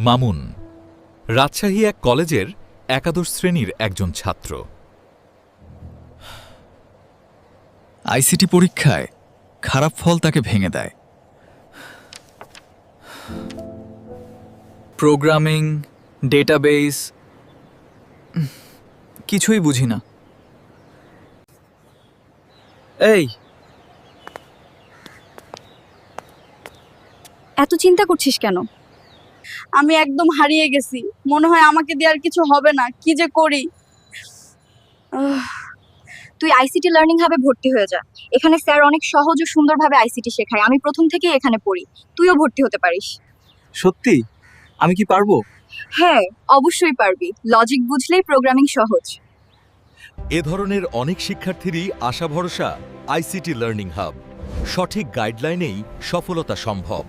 মামুন রাজশাহী এক কলেজের একাদশ শ্রেণীর একজন ছাত্র। আইসিটি পরীক্ষায় খারাপ ফল তাকে ভেঙে দেয়। প্রোগ্রামিং, ডেটাবেস কিছুই বুঝি না। এই এত চিন্তা করছিস কেন? আমি একদম হারিয়ে গেছি, মনে হয় আমাকে দিয়ে আর কিছু হবে না, কি যে করি। তুই আইসিটি লার্নিং হাবে ভর্তি হয়ে যা। এখানে স্যার অনেক সহজ ও সুন্দরভাবে আইসিটি শেখায়। আমি প্রথম থেকেই এখানে পড়ি, তুইও ভর্তি হতে পারিস। সত্যি? আমি কি পারবো? হ্যাঁ, অবশ্যই পারবি। লজিক বুঝলেই প্রোগ্রামিং সহজ। এ ধরনের অনেক শিক্ষার্থীরই আশা ভরসা আইসিটি লার্নিং হাব। সঠিক গাইডলাইনেই সফলতা সম্ভব।